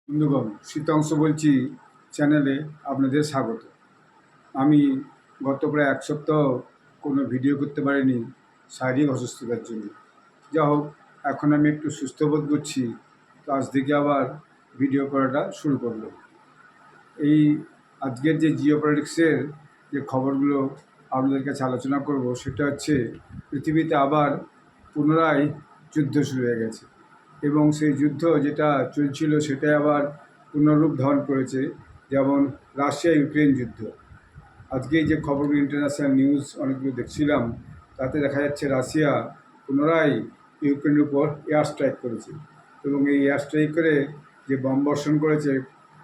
বন্ধুগণ, শীতাংশ বলছি, চ্যানেলে আপনাদের স্বাগত। আমি গত প্রায় এক সপ্তাহ কোনো ভিডিও করতে পারিনি শারীরিক অসুস্থতার জন্য। যা হোক, এখন আমি একটু সুস্থ বোধ করছি, তো আজ থেকে আবার ভিডিও করাটা শুরু করলাম। এই আজকের যে জিওপলিটিক্সের যে খবরগুলো আপনাদের কাছে আলোচনা করব, সেটা হচ্ছে পৃথিবীতে আবার পুনরায় যুদ্ধ শুরু হয়ে গেছে এবং সেই যুদ্ধ যেটা চলছিল সেটাই আবার পুনরূপ ধারণ করেছে। যেমন রাশিয়া ইউক্রেন যুদ্ধ। আজকে যে খবরগুলো ইন্টারন্যাশনাল নিউজ অনেকগুলো দেখছিলাম, তাতে দেখা যাচ্ছে রাশিয়া পুনরায় ইউক্রেনের উপর এয়ার স্ট্রাইক করেছে এবং এই এয়ার স্ট্রাইক করে যে বম্ব বর্ষণ করেছে,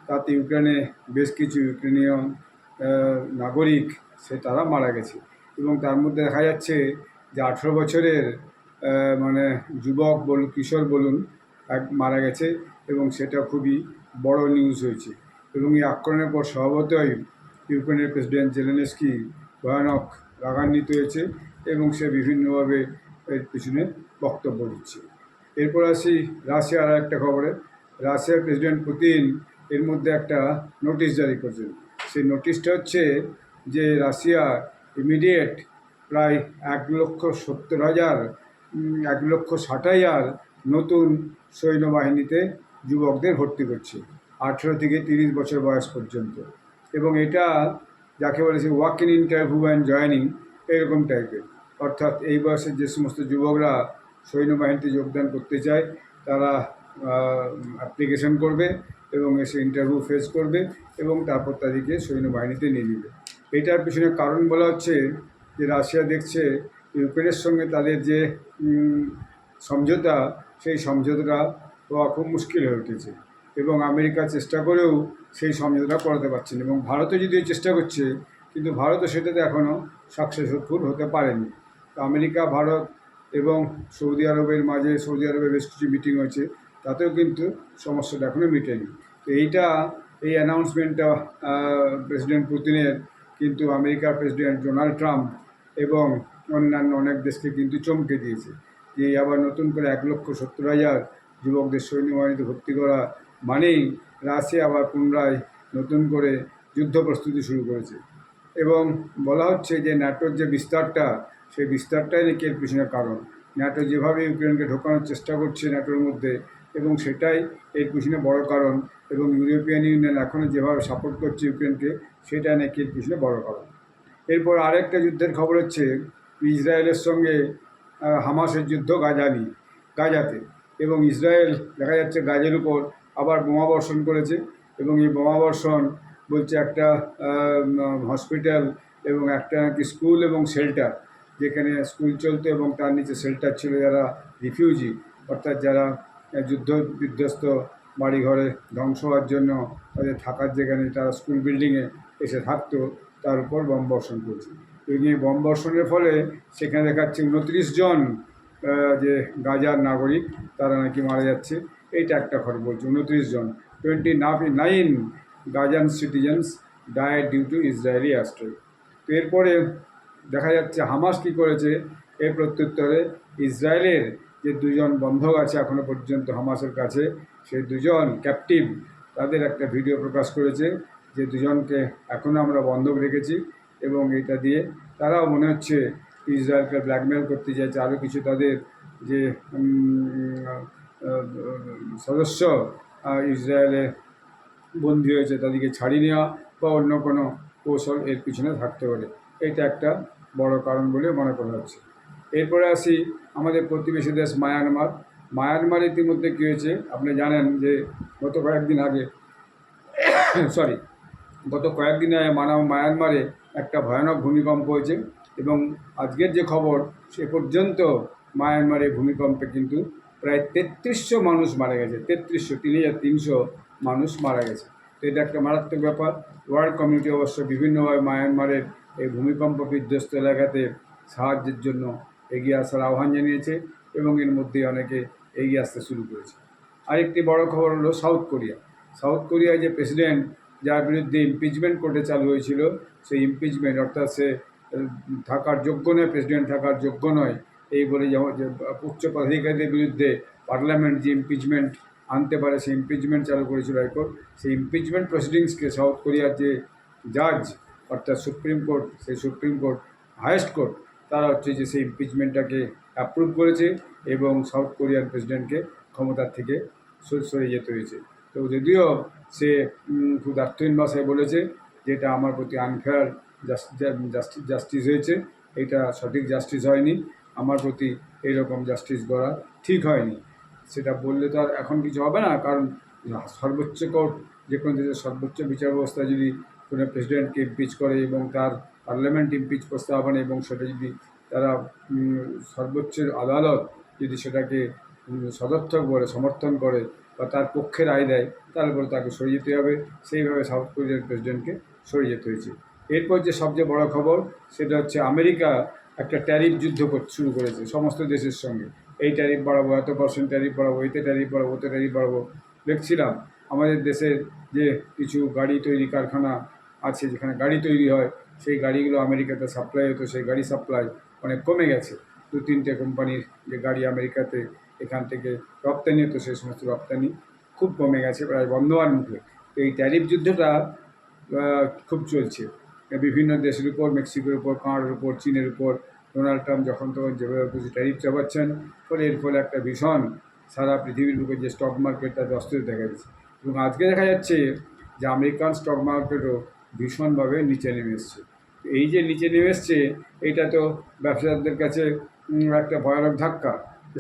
তাতে ইউক্রেনে বেশ কিছু ইউক্রেনীয় নাগরিক তারা মারা গেছে এবং তার মধ্যে দেখা যাচ্ছে যে 18 বছরের মানে যুবক বলুন, কিশোর বলুন, মারা গেছে এবং সেটা খুবই বড় নিউজ হয়েছে। এবং এই আক্রমণের পর স্বভাবতই ইউক্রেনের প্রেসিডেন্ট জেলেনস্কি ভয়ানক রাগান্বিত হয়েছে এবং সে বিভিন্নভাবে এর পিছনে বক্তব্য দিচ্ছে। এরপর আসি রাশিয়ার আর একটা খবরে। রাশিয়ার প্রেসিডেন্ট পুতিন এর মধ্যে একটা নোটিশ জারি করছেন। সেই নোটিশটা হচ্ছে যে রাশিয়া ইমিডিয়েট প্রায় 1,60,000 নতুন সৈন্যবাহিনীতে যুবকদের ভর্তি করছে 18 থেকে 30 বছর বয়স পর্যন্ত। এবং এটা যাকে বলেছে walk in interview and joining, এরকম টাইপের। অর্থাৎ এই বয়সের যে সমস্ত যুবকরা সৈন্যবাহিনীতে যোগদান করতে চায়, তারা অ্যাপ্লিকেশন করবে এবং এসে ইন্টারভিউ ফেস করবে এবং তারপর তাদেরকে সৈন্যবাহিনীতে নিয়ে নেবে। এটার পিছনে কারণ বলা হচ্ছে যে রাশিয়া দেখছে ইউক্রেনের সঙ্গে তাদের যে সমঝোতা, সেই সমঝোতাটা হওয়া খুব মুশকিল হয়ে উঠেছে এবং আমেরিকা চেষ্টা করেও সেই সমঝোতা করাতে পারছেন এবং ভারতও যদিও চেষ্টা করছে, কিন্তু ভারতও সেটাতে এখনও সাকসেসফুল হতে পারেনি। তো আমেরিকা, ভারত এবং সৌদি আরবের মাঝে, সৌদি আরবে বেশ কিছু মিটিং হয়েছে, তাতেও কিন্তু সমস্যাটা এখনও মিটেনি। তো এই অ্যানাউন্সমেন্টটা প্রেসিডেন্ট পুতিনের কিন্তু আমেরিকার প্রেসিডেন্ট ডোনাল্ড ট্রাম্প এবং অন্যান্য অনেক দেশকে কিন্তু চমকে দিয়েছে যে আবার নতুন করে 1,70,000 যুবকদের সৈন্যবাহিনীতে ভর্তি করা মানেই রাশিয়া আবার পুনরায় নতুন করে যুদ্ধ প্রস্তুতি শুরু করেছে। এবং বলা হচ্ছে যে ন্যাটোর যে বিস্তারটা, সেই বিস্তারটাই নাকি এর পিছনে কারণ। ন্যাটো যেভাবে ইউক্রেনকে ঢোকানোর চেষ্টা করছে ন্যাটোর মধ্যে, এবং সেটাই এর পিছনে বড় কারণ। এবং ইউরোপিয়ান ইউনিয়ন এখনও যেভাবে সাপোর্ট করছে ইউক্রেনকে, সেটা নাকি এর পিছনে বড় কারণ। এরপর আরেকটা যুদ্ধের খবর হচ্ছে ইসরায়েলের সঙ্গে হামাসের যুদ্ধ গাজাতে। এবং ইসরায়েল দেখা যাচ্ছে গাজের উপর আবার বোমা বর্ষণ করেছে এবং এই বোমা বর্ষণ বলছে একটা হসপিটাল এবং একটা নাকি স্কুল এবং শেল্টার, যেখানে স্কুল চলতো এবং তার নিচে শেল্টার ছিল, যারা রিফিউজি অর্থাৎ যারা যুদ্ধ বিধ্বস্ত বাড়িঘরে ধ্বংস হওয়ার জন্য তাদের থাকার যেখানে তারা স্কুল বিল্ডিংয়ে এসে থাকতো, তার উপর বোম বর্ষণ করছে। এবং এই বোম বর্ষণের ফলে সেখানে দেখাচ্ছে 29 জন যে গাজার নাগরিক তারা নাকি মারা যাচ্ছে। এইটা একটা খবর বলছে 29 জন, 29 Gazan citizens died due to Israeli air strike. তো এরপরে দেখা যাচ্ছে হামাস কী করেছে, এর প্রত্যুত্তরে ইসরায়েলের যে 2 জন বন্ধক আছে এখনও পর্যন্ত হামাসের কাছে, সেই 2 জন ক্যাপটিভ, তাদের একটা ভিডিও প্রকাশ করেছে যে 2 জনকে এখনও আমরা বন্ধক রেখেছি এবং এটা দিয়ে তারাও মনে হচ্ছে ইসরায়েলকে ব্ল্যাকমেল করতে চাইছে আরও কিছু তাদের যে সদস্য ইসরায়েলে বন্দী হয়েছে তাদেরকে ছাড়িয়ে নেওয়া বা অন্য কোনো কৌশল এর পিছনে থাকতে পারে। এটা একটা বড় কারণ বলে মনে করা হচ্ছে। এরপরে আসি আমাদের প্রতিবেশী দেশ মায়ানমার ইতিমধ্যে কী হয়েছে আপনি জানেন যে গত কয়েকদিন আগে মায়ানমারে একটা ভয়ানক ভূমিকম্প হয়েছে এবং আজকের যে খবর, সে পর্যন্ত মায়ানমারে ভূমিকম্পে কিন্তু প্রায় 3300 মানুষ মারা গেছে। 3,300 মানুষ মারা গেছে। তো এটা একটা মারাত্মক ব্যাপার। ওয়ার্ল্ড কমিউনিটি অবশ্য বিভিন্নভাবে মায়ানমারের এই ভূমিকম্প বিধ্বস্ত এলাকাতে সাহায্যের জন্য এগিয়ে আসার আহ্বান জানিয়েছে এবং এর মধ্যে অনেকে এগিয়ে আসতে শুরু করেছে। আরেকটি বড় খবর হলো সাউথ কোরিয়ায় যে প্রেসিডেন্ট, যার বিরুদ্ধে ইমপিচমেন্ট কোর্টে চালু হয়েছিল, সেই ইমপিচমেন্ট অর্থাৎ সে থাকার যোগ্য নয়, প্রেসিডেন্ট থাকার যোগ্য নয় এই বলে, যেমন উচ্চ পদাধিকারীদের বিরুদ্ধে পার্লামেন্ট যে ইমপিচমেন্ট আনতে পারে সেই ইমপিচমেন্ট চালু করেছিল হাইকোর্ট। সেই ইমপিচমেন্ট প্রসিডিংসকে সাউথ কোরিয়ার যে জাজ অর্থাৎ সুপ্রিম কোর্ট, সেই সুপ্রিম কোর্ট হায়েস্ট কোর্ট তারা হচ্ছে যে সেই ইমপিচমেন্টটাকে অ্যাপ্রুভ করেছে এবং সাউথ কোরিয়ান প্রেসিডেন্টকে ক্ষমতার থেকে সরে যেতে হয়েছে। তো যদিও সে খুব দার্থহীন ভাষায় বলেছে যে এটা আমার প্রতি আনফেয়ার জাস্টিস হয়েছে, এটা সঠিক জাস্টিস হয়নি, আমার প্রতি এইরকম জাস্টিস করা ঠিক হয়নি। সেটা বললে তো আর এখন কিছু হবে না, কারণ সর্বোচ্চ কোর্ট, যে কোনো দেশের সর্বোচ্চ বিচার ব্যবস্থা যদি কোনো প্রেসিডেন্টকে ইমপিচ করে এবং তার পার্লামেন্ট ইমপিচ প্রস্তাব আনে এবং সেটা যদি তারা সর্বোচ্চ আদালত যদি সেটাকে সদর্থক বলে, সমর্থন করে বা তার পক্ষে রায় দেয়, তাহলে পরে তাকে সরিয়ে যেতে হবে। সেইভাবে সাউথ কোরিয়ার প্রেসিডেন্টকে সরিয়ে যেতে হয়েছে। এরপর যে সবচেয়ে বড় খবর সেটা হচ্ছে আমেরিকা একটা ট্যারিফ যুদ্ধ শুরু করেছে সমস্ত দেশের সঙ্গে। এই ট্যারিফ বাড়াবো, এত পার্সেন্ট ট্যারিফ বাড়াবো, এতে ট্যারিফ বাড়াবো, ওতে ট্যারিফ বাড়াবো। দেখছিলাম আমাদের দেশের যে কিছু গাড়ি তৈরি কারখানা আছে, যেখানে গাড়ি তৈরি হয়, সেই গাড়িগুলো আমেরিকাতে সাপ্লাই হতো, সেই গাড়ি সাপ্লাই অনেক কমে গেছে। 2-3টে কোম্পানির যে গাড়ি আমেরিকাতে এখান থেকে রপ্তানি হতো, সেই সমস্ত রপ্তানি খুব কমে গেছে, প্রায় বন্ধ হওয়ার মুখে। তো এই ট্যারিফ যুদ্ধটা খুব চলছে বিভিন্ন দেশের উপর, মেক্সিকোর উপর, কানাডার উপর, চীনের উপর। ডোনাল্ড ট্রাম্প যখন তখন যেভাবে খুশি ট্যারিফ চাপাচ্ছেন, ফলে এর ফলে একটা ভীষণ সারা পৃথিবীর বুকে যে স্টক মার্কেট তাতে অস্থিরতা দেখা যাচ্ছে। এবং আজকে দেখা যাচ্ছে যে আমেরিকান স্টক মার্কেটও ভীষণভাবে নিচে নেমে এসছে। এই যে নিচে নেমে এসছে, এটা তো ব্যবসাদারদের কাছে একটা ভয়ানক ধাক্কা।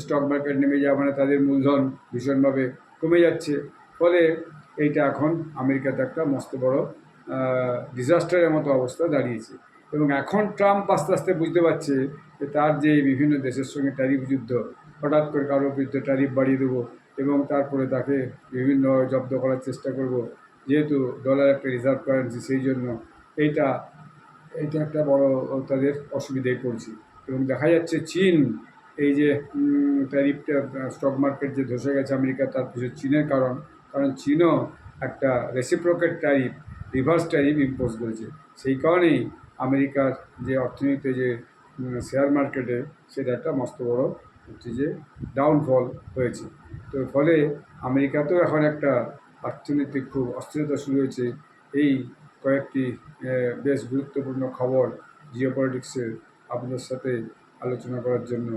স্টক মার্কেট নেমে যাওয়া মানে তাদের মূলধন ভীষণভাবে কমে যাচ্ছে। ফলে এইটা এখন আমেরিকাতে একটা মস্ত বড় ডিজাস্টারের মতো অবস্থা দাঁড়িয়েছে। এবং এখন ট্রাম্প আস্তে আস্তে বুঝতে পারছে যে তার যে বিভিন্ন দেশের সঙ্গে ট্যারিফ যুদ্ধ, হঠাৎ করে কারোর বিরুদ্ধে ট্যারিফ বাড়িয়ে দেবো এবং তারপরে তাকে বিভিন্নভাবে জব্দ করার চেষ্টা করব, যেহেতু ডলার একটা রিজার্ভ কারেন্সি, সেই জন্য এইটা একটা বড় তাদের অসুবিধায় পড়ছে। এবং দেখা যাচ্ছে চীন, এই যে ট্যারিফটা স্টক মার্কেট যে ধসে গেছে আমেরিকা, তার পিছনে চীনের কারণ চীনও একটা reciprocate tariff, reverse tariff impose করেছে। সেই কারণেই আমেরিকার যে অর্থনীতিতে যে শেয়ার মার্কেটে সেটা একটা মস্ত বড় হচ্ছে যে ডাউনফল হয়েছে। তো ফলে আমেরিকাতেও এখন একটা অর্থনৈতিক খুব অস্থিরতা শুরু হয়েছে। এই কয়েকটি বেশ গুরুত্বপূর্ণ খবর জিওপলিটিক্সের আপনাদের সাথে আলোচনা করার জন্য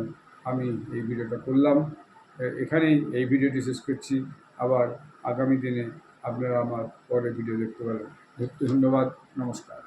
আমি এই ভিডিওটা করলাম। এখানেই এই ভিডিওটি শেষ করছি। আবার আগামী দিনে আপনারা আমার পরে ভিডিও দেখতে পারেন। ধন্যবাদ, নমস্কার।